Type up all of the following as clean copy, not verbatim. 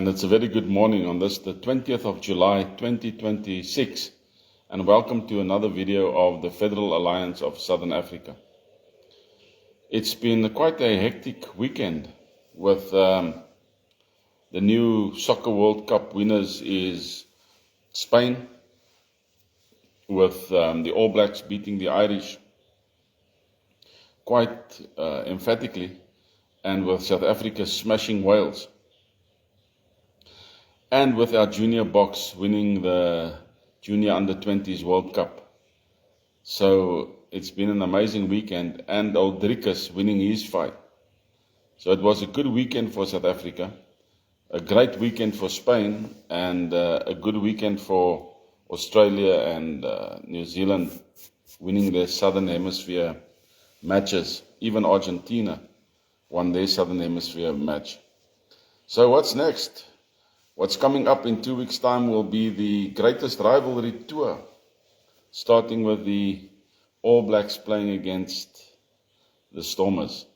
And it's a very good morning on this, the 20th of July, 2026. And welcome to another video of the Federal Alliance of Southern Africa. It's been quite a hectic weekend with the new Soccer World Cup winners is Spain, with the All Blacks beating the Irish quite emphatically, and with South Africa smashing Wales, and with our junior box winning the Junior Under-20s World Cup. So it's been an amazing weekend, and Aldricus winning his fight. So it was a good weekend for South Africa, a great weekend for Spain, and a good weekend for Australia and New Zealand winning their Southern Hemisphere matches. Even Argentina won their Southern Hemisphere match. So what's next? What's coming up in 2 weeks' time will be the greatest rivalry tour, starting with the All Blacks playing against the Stormers.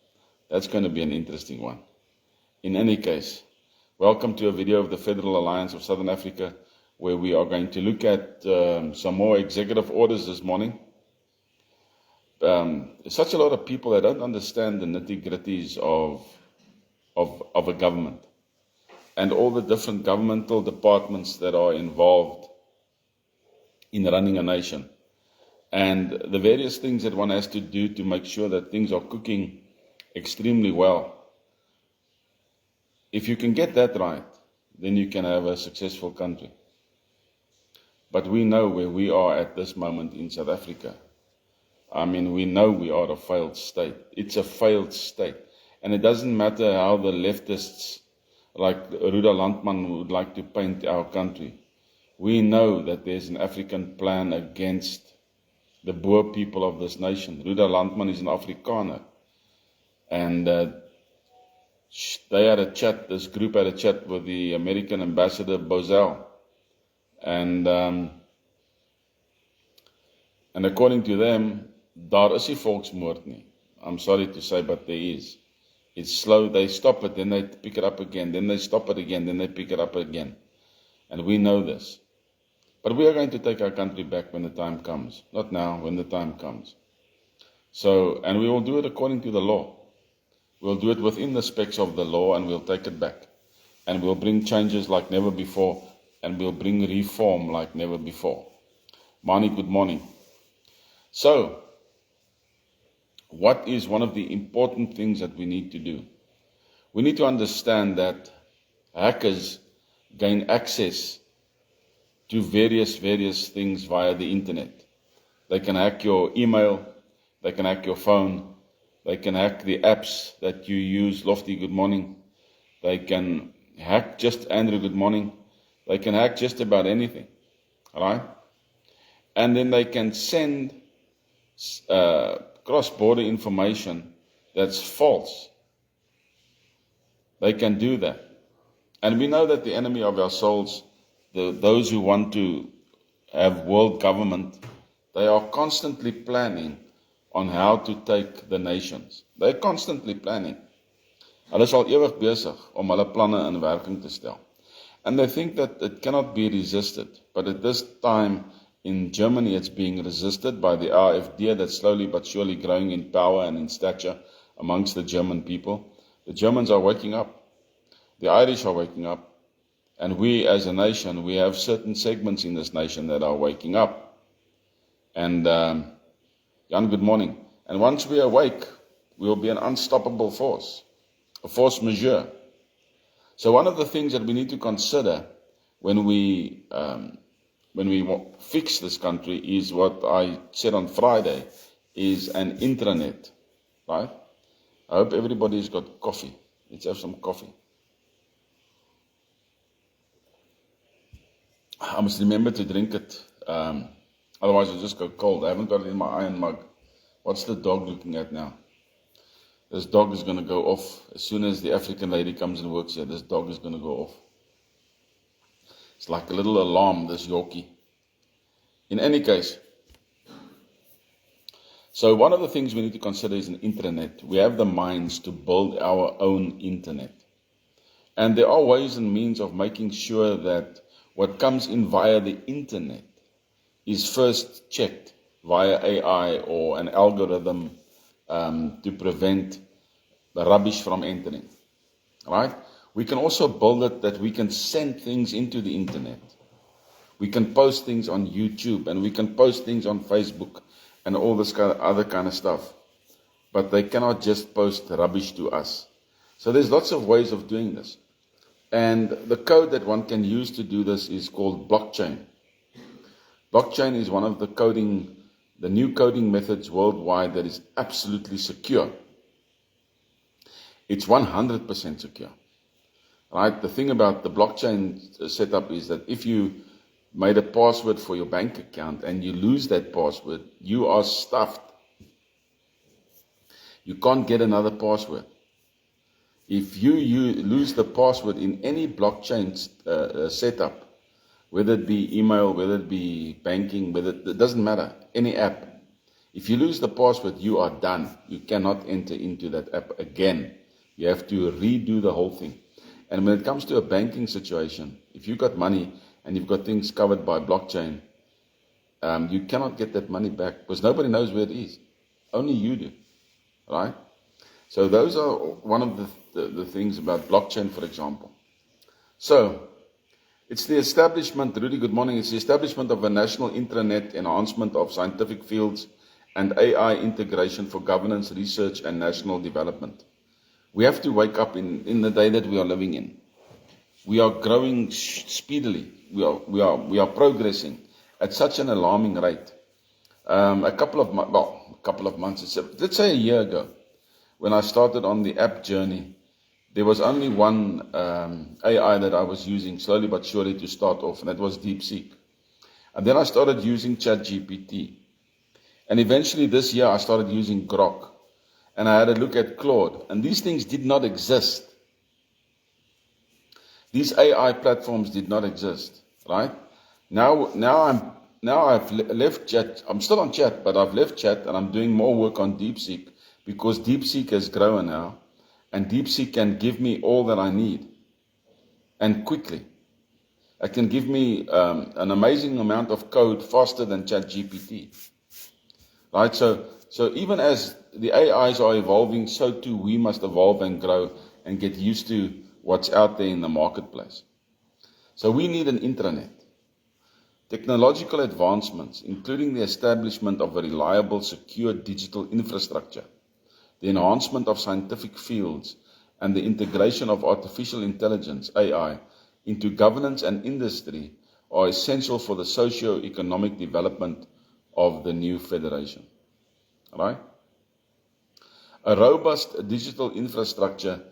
That's going to be an interesting one. In any case, welcome to a video of the Federal Alliance of Southern Africa, where we are going to look at some more executive orders this morning. There's such a lot of people that don't understand the nitty-gritties of a government and all the different governmental departments that are involved in running a nation, and the various things that one has to do to make sure that things are cooking extremely well. If you can get that right, then you can have a successful country. But we know where we are at this moment in South Africa. I mean, we know we are a failed state. It's a failed state. And it doesn't matter how the leftists like Ruda Landman would like to paint our country. We know that there's an African plan against the Boer people of this nation. Ruda Landman is an Afrikaner. And they had a chat, this group had a chat with the American ambassador Bozell. And according to them, daar is die volksmoord nie. I'm sorry to say, but there is. It's slow, they stop it, then they pick it up again, then they stop it again, then they pick it up again. And we know this. But we are going to take our country back when the time comes. Not now, when the time comes. So, and we will do it according to the law. We'll do it within the specs of the law, and we'll take it back. And we'll bring changes like never before, and we'll bring reform like never before. Mani, good morning. So, what is one of the important things that we need to do? We need to understand that hackers gain access to various things via the internet. They can hack your email, they can hack your phone, they can hack the apps that you use, Lofty, good morning. They can hack just Andrew, good morning. They can hack just about anything, all right? And then they can send cross-border information that's false. They can do that. And we know that the enemy of our souls, those who want to have world government, they are constantly planning on how to take the nations. They're constantly planning. Hulle is al ewig besig om hulle planne in werking te stel. And they think that it cannot be resisted. But at this time, in Germany, it's being resisted by the AfD that's slowly but surely growing in power and in stature amongst the German people. The Germans are waking up. The Irish are waking up. And we as a nation, we have certain segments in this nation that are waking up. And Jan, good morning. And once we awake, we will be an unstoppable force, a force majeure. So one of the things that we need to consider when we fix this country is what I said on Friday, is an intranet, right? I hope everybody's got coffee. Let's have some coffee. I must remember to drink it, otherwise I'll just go cold. I haven't got it in my iron mug. What's the dog looking at now? This dog is going to go off. As soon as the African lady comes and works here, this dog is going to go off. It's like a little alarm, this Yorkie. In any case, so one of the things we need to consider is an intranet. We have the minds to build our own internet. And there are ways and means of making sure that what comes in via the internet is first checked via AI or an algorithm to prevent the rubbish from entering. Right? We can also build it that we can send things into the internet. We can post things on YouTube and we can post things on Facebook and all this other kind of stuff. But they cannot just post rubbish to us. So there's lots of ways of doing this. And the code that one can use to do this is called blockchain. Blockchain is one of the new coding methods worldwide that is absolutely secure. It's 100% secure. Right? The thing about the blockchain setup is that if you made a password for your bank account and you lose that password, you are stuffed. You can't get another password. If you lose the password in any blockchain setup, whether it be email, whether it be banking, it doesn't matter, any app. If you lose the password, you are done. You cannot enter into that app again. You have to redo the whole thing. And when it comes to a banking situation, if you've got money and you've got things covered by blockchain, you cannot get that money back because nobody knows where it is. Only you do. Right? So those are one of the things about blockchain, for example. So, it's the establishment, Rudy, good morning, it's the establishment of a national intranet, enhancement of scientific fields, and AI integration for governance, research, and national development. We have to wake up in the day that we are living in. We are growing speedily. We are progressing at such an alarming rate. A couple of months, let's say a year ago, when I started on the app journey, there was only one AI that I was using slowly but surely to start off, and that was DeepSeek. And then I started using ChatGPT. And eventually this year I started using Grok. And I had a look at Claude. And these things did not exist. These AI platforms did not exist, right? Now I've left Chat. I'm still on Chat, but I've left Chat and I'm doing more work on DeepSeek because DeepSeek has grown now, and DeepSeek can give me all that I need, and quickly. It can give me an amazing amount of code faster than ChatGPT, right? So even as the AIs are evolving, so too we must evolve and grow and get used to what's out there in the marketplace. So we need an intranet. Technological advancements, including the establishment of a reliable, secure digital infrastructure, the enhancement of scientific fields, and the integration of artificial intelligence, AI, into governance and industry are essential for the socio-economic development of the new federation. Right? A robust digital infrastructure,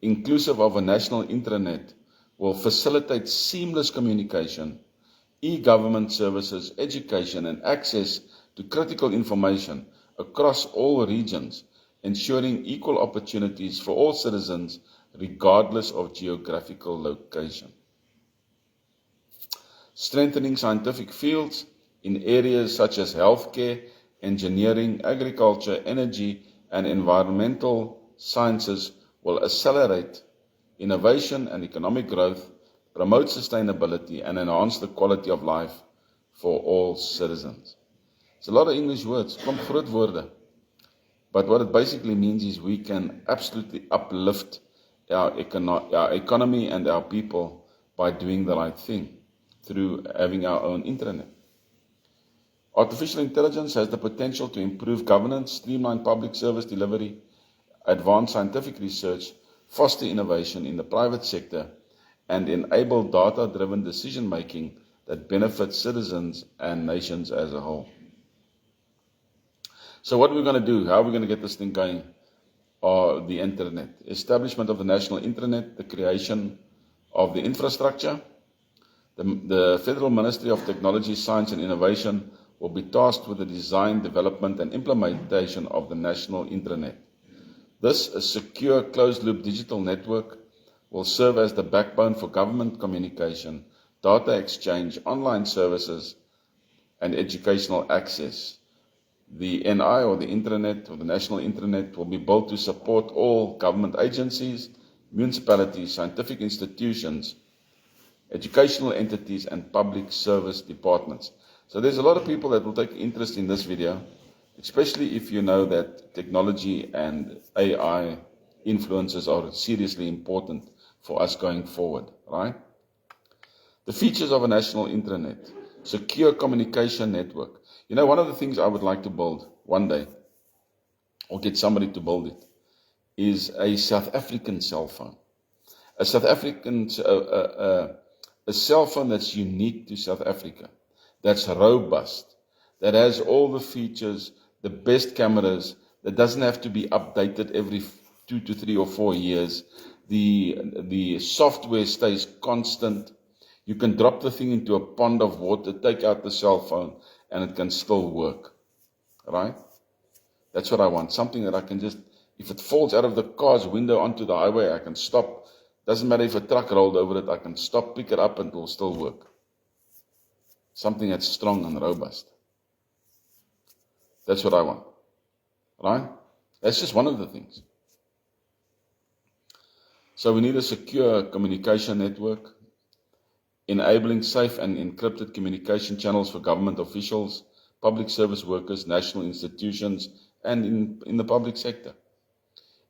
inclusive of a national intranet, will facilitate seamless communication, e-government services, education, and access to critical information across all regions, ensuring equal opportunities for all citizens regardless of geographical location. Strengthening scientific fields in areas such as healthcare, engineering, agriculture, energy, and environmental sciences will accelerate innovation and economic growth, promote sustainability, and enhance the quality of life for all citizens. It's a lot of English words, kom groot woorde. But what it basically means is we can absolutely uplift our economy and our people by doing the right thing through having our own intranet. Artificial intelligence has the potential to improve governance, streamline public service delivery, advance scientific research, foster innovation in the private sector, and enable data-driven decision-making that benefits citizens and nations as a whole. So what are we going to do? How are we going to get this thing going? The internet. Establishment of the national intranet, the creation of the infrastructure. The Federal Ministry of Technology, Science and Innovation will be tasked with the design, development and implementation of the national intranet. This secure closed-loop digital network will serve as the backbone for government communication, data exchange, online services, and educational access. The NI, or the intranet, or the national intranet, will be built to support all government agencies municipalities, scientific institutions, educational entities, and public service departments. So there's a lot of people that will take interest in this video, especially if you know that technology and AI influences are seriously important for us going forward, right? The features of a national intranet, secure communication network. You know, one of the things I would like to build one day, or get somebody to build it, is a South African cell phone. A South African, a cell phone that's unique to South Africa, that's robust, that has all the features, the best cameras, that doesn't have to be updated every 2 to 3 or 4 years. The software stays constant. You can drop the thing into a pond of water, take out the cell phone, and it can still work, right? That's what I want, something that I can just, if it falls out of the car's window onto the highway, I can stop. Doesn't matter if a truck rolled over it, I can stop, pick it up, and it will still work. Something that's strong and robust. That's what I want, right? That's just one of the things. So we need a secure communication network, enabling safe and encrypted communication channels for government officials, public service workers, national institutions, and in the public sector.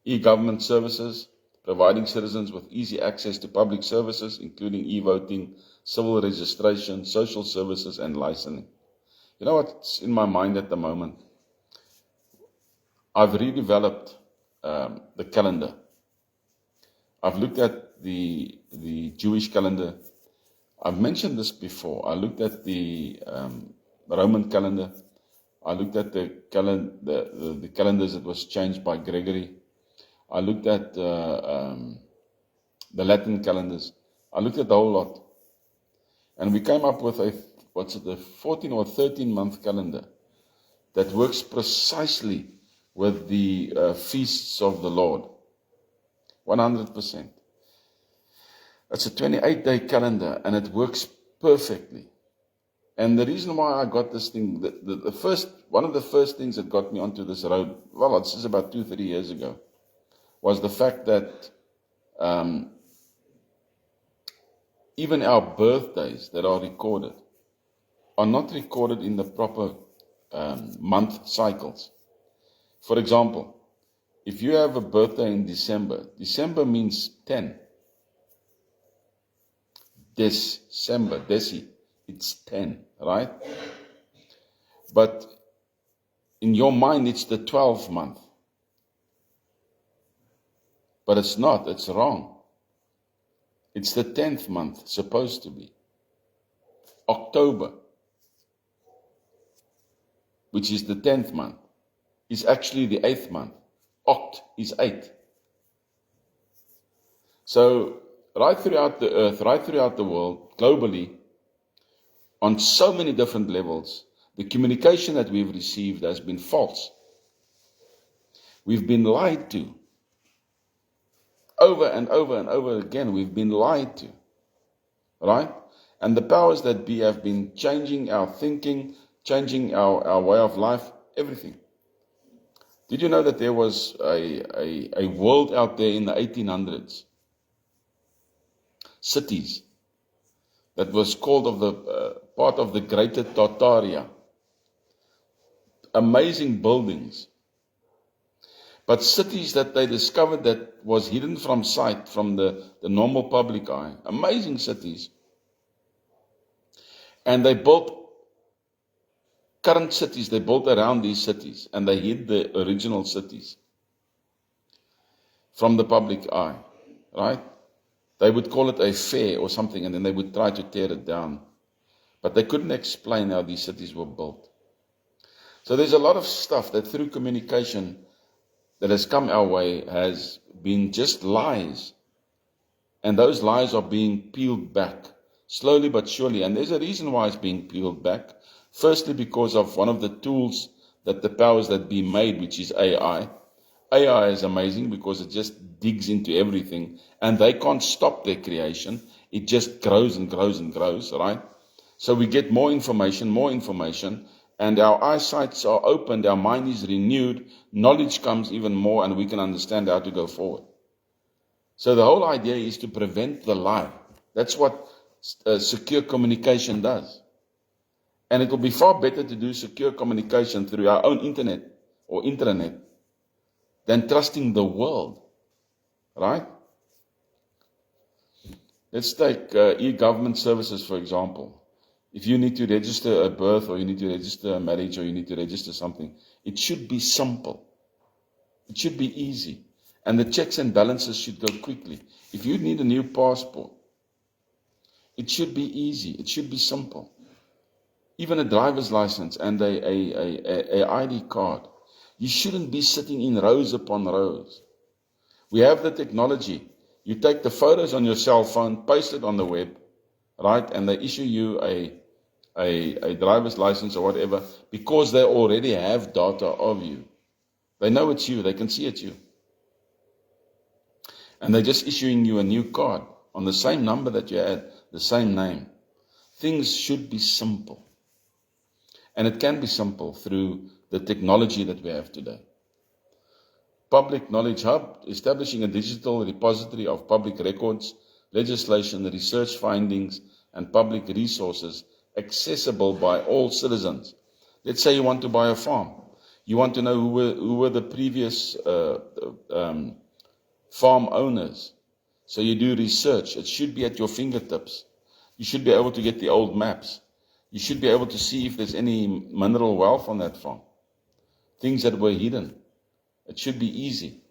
E-government services, providing citizens with easy access to public services, including e-voting, civil registration, social services, and licensing. You know what's in my mind at the moment? I've redeveloped the calendar. I've looked at the Jewish calendar. I've mentioned this before. I looked at the Roman calendar. I looked at the calendars that was changed by Gregory. I looked at the Latin calendars. I looked at the whole lot. And we came up with a 14 or 13 month calendar that works precisely with the feasts of the Lord. 100%. It's a 28-day calendar, and it works perfectly. And the reason why I got this thing, one of the first things that got me onto this road, well, this is about 2-3 years ago, was the fact that even our birthdays that are recorded are not recorded in the proper month cycles. For example, if you have a birthday in December, December means 10. December, Deci, it's 10, right? But in your mind, it's the 12th month. But it's not, it's wrong. It's the 10th month, supposed to be. October, which is the 10th month, is actually the 8th month. Oct is 8. So, right throughout the earth, right throughout the world, globally, on so many different levels, the communication that we've received has been false. We've been lied to. Over and over and over again, we've been lied to. Right? And the powers that be have been changing our thinking, changing our way of life, everything. Did you know that there was a world out there in the 1800s? Cities that was called part of the Greater Tartaria. Amazing buildings. But cities that they discovered that was hidden from sight, from the normal public eye. Amazing cities. And they built current cities, they built around these cities, and they hid the original cities from the public eye, right? They would call it a fair or something, and then they would try to tear it down. But they couldn't explain how these cities were built. So there's a lot of stuff that through communication that has come our way has been just lies. And those lies are being peeled back, slowly but surely. And there's a reason why it's being peeled back. Firstly, because of one of the tools that the powers that be made, which is AI. AI is amazing because it just digs into everything, and they can't stop their creation. It just grows and grows and grows, right? So we get more information, and our eyesights are opened, our mind is renewed, knowledge comes even more, and we can understand how to go forward. So the whole idea is to prevent the lie. That's what secure communication does. And it will be far better to do secure communication through our own internet or intranet than trusting the world, right? Let's take e-government services, for example. If you need to register a birth, or you need to register a marriage, or you need to register something, it should be simple. It should be easy. And the checks and balances should go quickly. If you need a new passport, it should be easy. It should be simple. Even a driver's license and a ID card. You shouldn't be sitting in rows upon rows. We have the technology. You take the photos on your cell phone, paste it on the web, right? And they issue you a driver's license or whatever, because they already have data of you. They know it's you. They can see it's you. And they're just issuing you a new card on the same number that you had, the same name. Things should be simple. And it can be simple through the technology that we have today. Public Knowledge Hub, establishing a digital repository of public records, legislation, research findings, and public resources accessible by all citizens. Let's say you want to buy a farm. You want to know who were the previous farm owners. So you do research. It should be at your fingertips. You should be able to get the old maps. You should be able to see if there's any mineral wealth on that farm. Things that were hidden. It should be easy.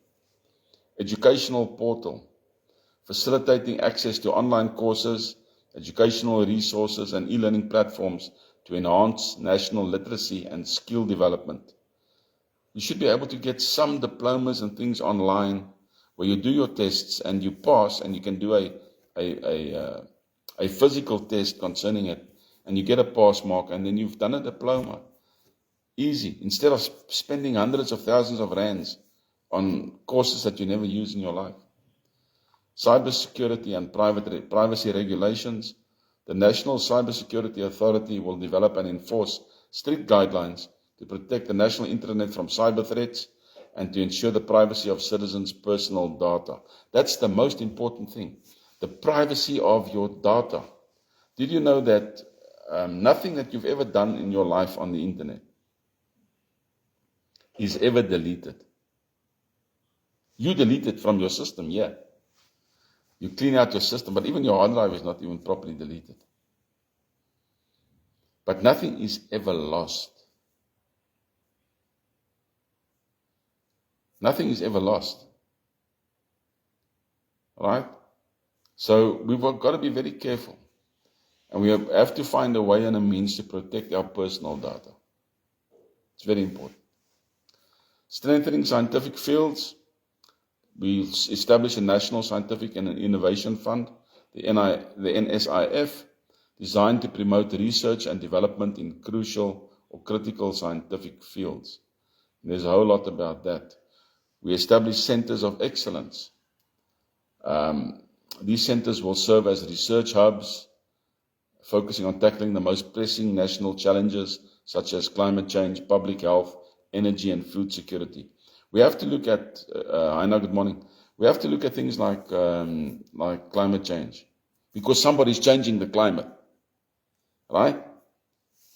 Educational portal, facilitating access to online courses, educational resources, and e-learning platforms to enhance national literacy and skill development. You should be able to get some diplomas and things online where you do your tests and you pass, and you can do a physical test concerning it, and you get a pass mark, and then you've done a diploma. Easy. Instead of spending hundreds of thousands of rands on courses that you never use in your life. Cybersecurity and privacy regulations. The National Cybersecurity Authority will develop and enforce strict guidelines to protect the national internet from cyber threats and to ensure the privacy of citizens' personal data. That's the most important thing. The privacy of your data. Did you know that nothing that you've ever done in your life on the internet is ever deleted? You delete it from your system, yeah. You clean out your system, but even your hard drive is not even properly deleted. But nothing is ever lost. Nothing is ever lost. Right? So we've got to be very careful. And we have to find a way and a means to protect our personal data. It's very important. Strengthening scientific fields. We established a National Scientific and Innovation Fund, the NSIF, designed to promote research and development in crucial or critical scientific fields. And there's a whole lot about that. We established centers of excellence. These centers will serve as research hubs, focusing on tackling the most pressing national challenges, such as climate change, public health, energy, and food security. We have to look at, Heina, good morning. We have to look at things like climate change, because somebody's changing the climate, right?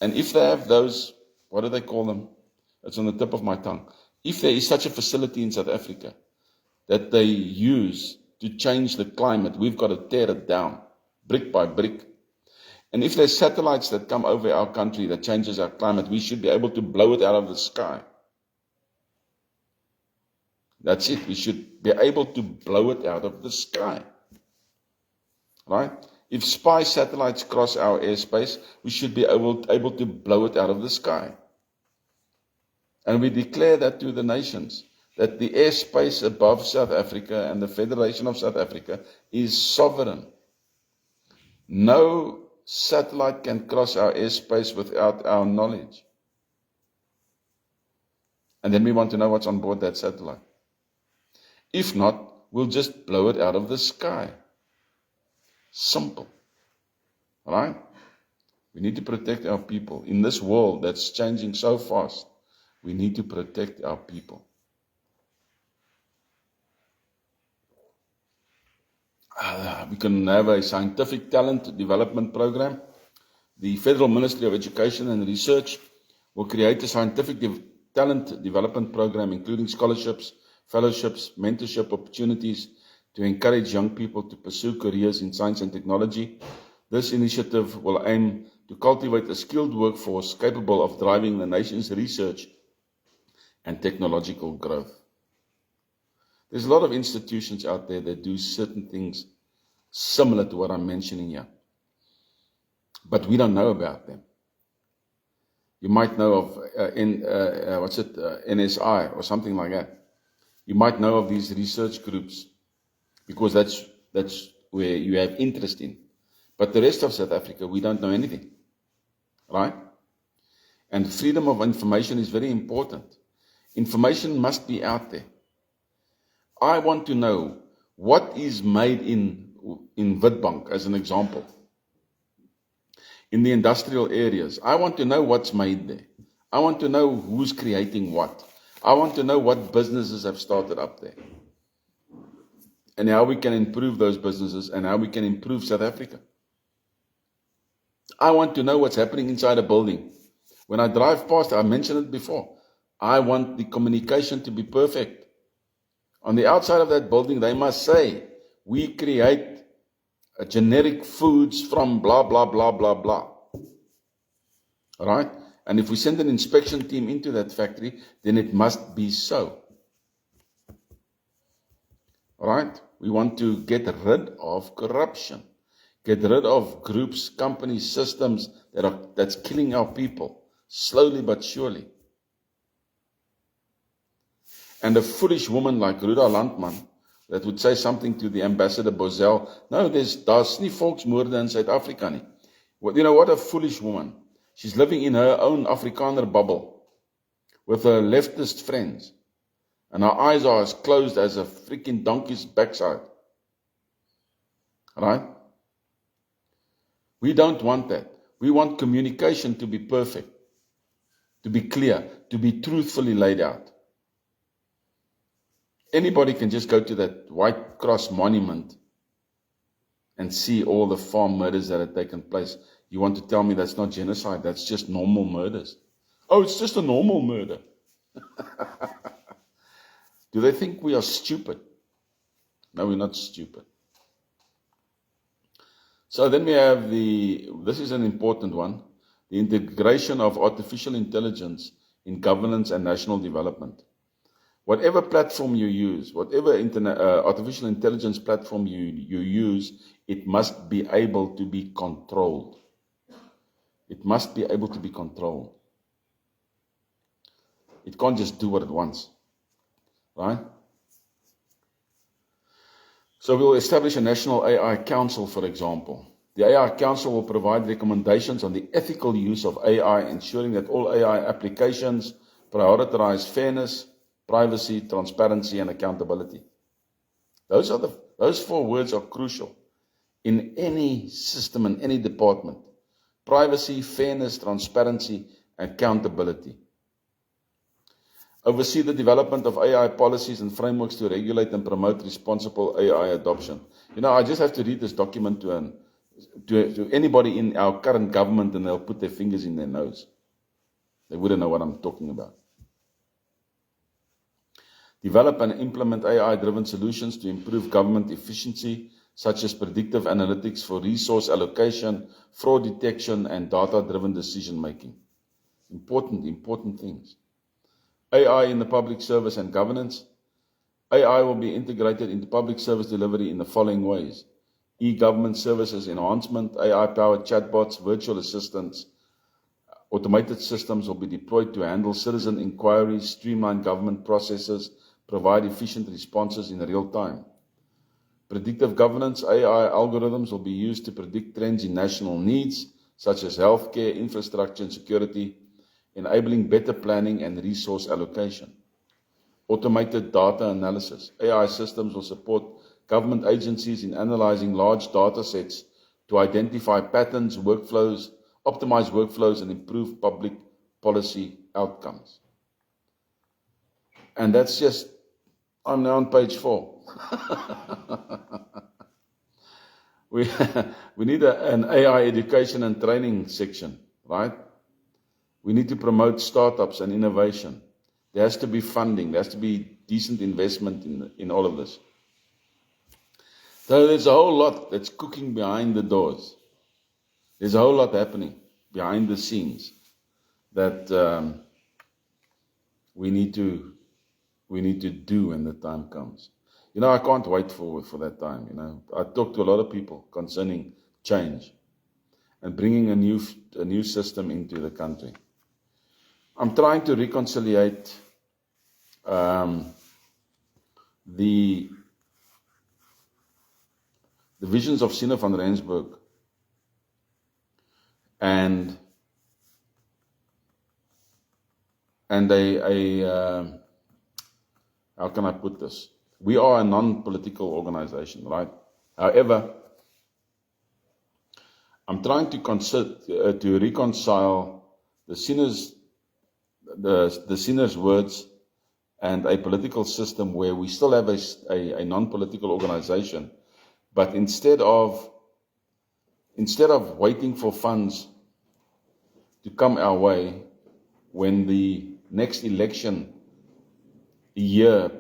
And if they have those, what do they call them? It's on the tip of my tongue. If there is such a facility in South Africa that they use to change the climate, we've got to tear it down, brick by brick. And if there's satellites that come over our country that changes our climate, we should be able to blow it out of the sky. That's it. We should be able to blow it out of the sky. Right? If spy satellites cross our airspace, we should be able to blow it out of the sky. And we declare that to the nations, that the airspace above South Africa and the Federation of South Africa is sovereign. No satellite can cross our airspace without our knowledge. And then we want to know what's on board that satellite. If not, we'll just blow it out of the sky. Simple. Right? We need to protect our people. In this world that's changing so fast, we need to protect our people. We can have a scientific talent development program. The Federal Ministry of Education and Research will create a scientific talent development program, including scholarships, fellowships, mentorship opportunities to encourage young people to pursue careers in science and technology. This initiative will aim to cultivate a skilled workforce capable of driving the nation's research and technological growth. There's a lot of institutions out there that do certain things similar to what I'm mentioning here, but we don't know about them. You might know of NSI or something like that. You might know of these research groups because that's where you have interest in. But the rest of South Africa, we don't know anything, right? And freedom of information is very important. Information must be out there. I want to know what is made in Witbank, as an example. In the industrial areas, I want to know what's made there. I want to know who's creating what. I want to know what businesses have started up there. And how we can improve those businesses and how we can improve South Africa. I want to know what's happening inside a building. When I drive past, I mentioned it before, I want the communication to be perfect. On the outside of that building, they must say, we create generic foods from blah, blah, blah, blah, blah. All right? And if we send an inspection team into that factory, then it must be so. All right? We want to get rid of corruption. Get rid of groups, companies, systems that's killing our people, slowly but surely. And a foolish woman like Ruda Landman that would say something to the Ambassador Bozell, no, there's nie volksmoorde in South Africa nie. You know, what a foolish woman. She's living in her own Afrikaner bubble with her leftist friends. And her eyes are as closed as a freaking donkey's backside. Right? We don't want that. We want communication to be perfect, to be clear, to be truthfully laid out. Anybody can just go to that White Cross monument and see all the farm murders that have taken place. You want to tell me that's not genocide? That's just normal murders. Oh, it's just a normal murder. Do they think we are stupid? No, we're not stupid. So then we have this is an important one, the integration of artificial intelligence in governance and national development. Whatever platform you use, whatever artificial intelligence platform you use, it must be able to be controlled. It must be able to be controlled. It can't just do what it wants. Right? So we'll establish a national AI council, for example. The AI council will provide recommendations on the ethical use of AI, ensuring that all AI applications prioritize fairness, privacy, transparency, and accountability. Those 4 words are crucial in any system, in any department. Privacy, fairness, transparency, accountability. Oversee the development of AI policies and frameworks to regulate and promote responsible AI adoption. You know, I just have to read this document to anybody in our current government and they'll put their fingers in their nose. They wouldn't know what I'm talking about. Develop and implement AI-driven solutions to improve government efficiency, such as predictive analytics for resource allocation, fraud detection, and data-driven decision-making. Important things. AI in the public service and governance. AI will be integrated into public service delivery in the following ways. E-government services enhancement, AI-powered chatbots, virtual assistants, automated systems will be deployed to handle citizen inquiries, streamline government processes, provide efficient responses in real time. Predictive governance, AI algorithms will be used to predict trends in national needs, such as healthcare, infrastructure, and security, enabling better planning and resource allocation. Automated data analysis. AI systems will support government agencies in analyzing large data sets to identify patterns, workflows, optimize workflows, and improve public policy outcomes. And that's just, I'm now on page 4. we we need an AI education and training section, right? We need to promote startups and innovation. There has to be funding. There has to be decent investment in all of this. So there's a whole lot that's cooking behind the doors. There's a whole lot happening behind the scenes that we need to do when the time comes. I can't wait for that time. I talk to a lot of people concerning change and bringing a new system into the country. I'm trying to reconciliate the visions of Sine van Rensburg and how can I put this? We are a non-political organization, right? However, I'm trying to reconcile the sinner's words and a political system where we still have a non-political organization, but instead of waiting for funds to come our way when the next election year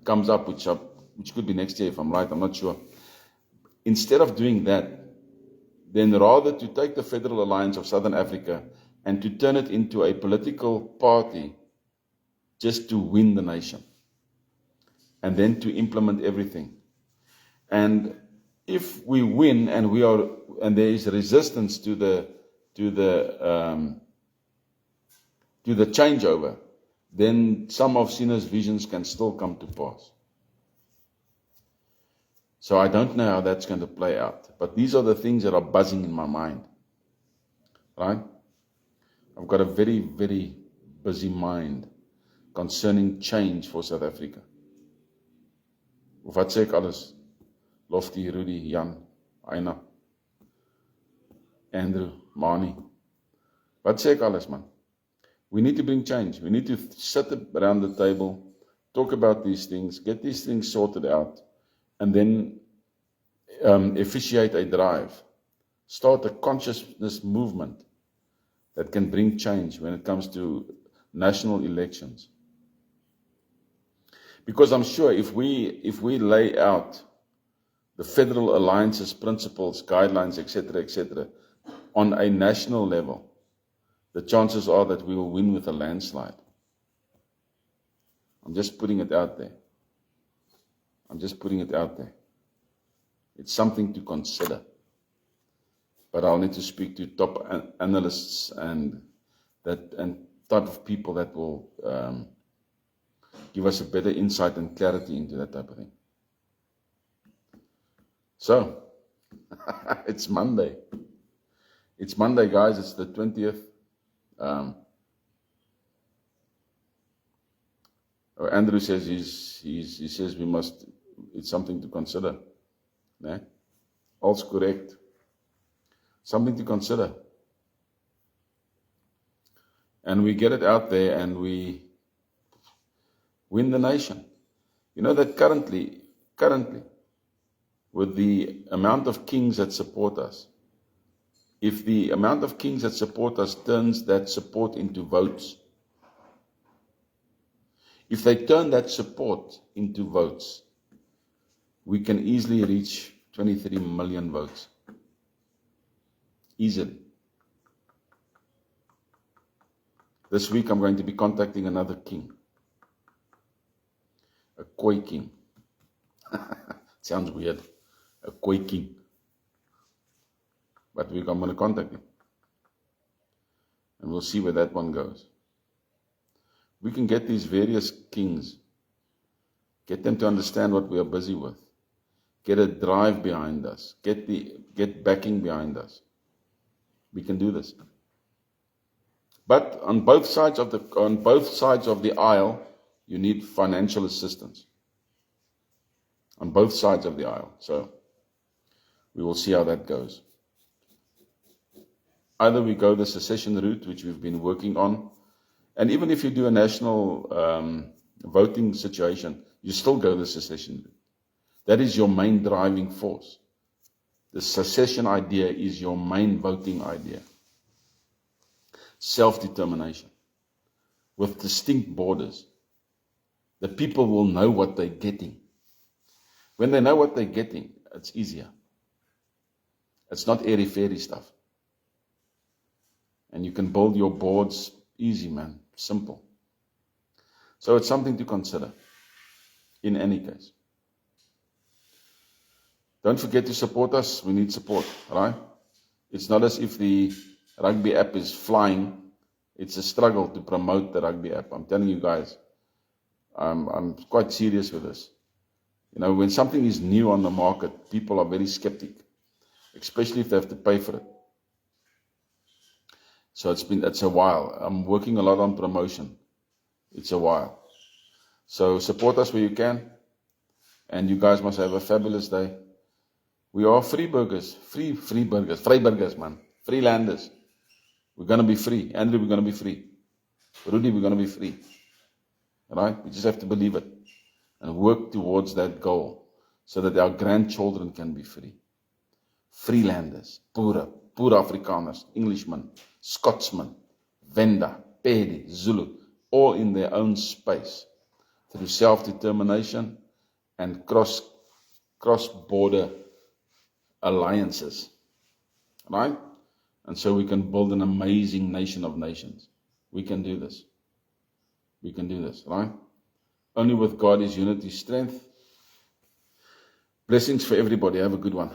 comes up, which could be next year if I'm right, I'm not sure. Instead of doing that, then rather to take the Federal Alliance of Southern Africa and to turn it into a political party just to win the nation and then to implement everything. And if we win and there is resistance to the changeover, then some of Sine's visions can still come to pass. So I don't know how that's going to play out. But these are the things that are buzzing in my mind. Right? I've got a very, very busy mind concerning change for South Africa. Wat sê ek alles? Lofty, Rudy, Jan, Aina, Andrew, Mani. Wat sê ek alles, man? We need to bring change. We need to sit around the table, talk about these things, get these things sorted out, and then officiate a drive. Start a consciousness movement that can bring change when it comes to national elections. Because I'm sure if we lay out the Federal Alliance's principles, guidelines, etc., on a national level, the chances are that we will win with a landslide. I'm just putting it out there. It's something to consider. But I'll need to speak to top analysts and type of people that will give us a better insight and clarity into that type of thing. So, it's Monday. It's Monday, guys. It's the 20th. Andrew says he says it's something to consider. Nee? All's correct. Something to consider. And we get it out there and we win the nation. You know that currently, with the amount of kings that support us, if the amount of kings that support us turns that support into votes, if they turn that support into votes, we can easily reach 23 million votes. Easily. This week I'm going to be contacting another king. A Khoi king. Sounds weird. A Khoi king. But I'm going to contact him. And we'll see where that one goes. We can get these various kings, get them to understand what we are busy with, get a drive behind us, get backing behind us. We can do this. But on both sides of the aisle, you need financial assistance. On both sides of the aisle. So we will see how that goes. Either we go the secession route, which we've been working on, and even if you do a national voting situation, you still go the secession route. That is your main driving force. The secession idea is your main voting idea. Self-determination with distinct borders. The people will know what they're getting. When they know what they're getting, it's easier. It's not airy-fairy stuff. And you can build your boards easy, man. Simple. So it's something to consider in any case. Don't forget to support us. We need support, right? It's not as if the rugby app is flying. It's a struggle to promote the rugby app. I'm telling you guys, I'm quite serious with this. You know, when something is new on the market, people are very skeptic, especially if they have to pay for it. So it's a while. I'm working a lot on promotion. It's a while. So support us where you can. And you guys must have a fabulous day. We are free burgers. Free burgers. Vryburgers, man. Freelanders. We're going to be free. Andrew, we're going to be free. Rudy, we're going to be free. Right? We just have to believe it. And work towards that goal. So that our grandchildren can be free. Freelanders. Boere Afrikaners. Englishmen. Scotsmen. Venda. Pedi. Zulu. All in their own space. Through self-determination and cross-border alliances. Right? And so we can build an amazing nation of nations. We can do this. We can do this, right? Only with God is unity strength. Blessings for everybody. Have a good one.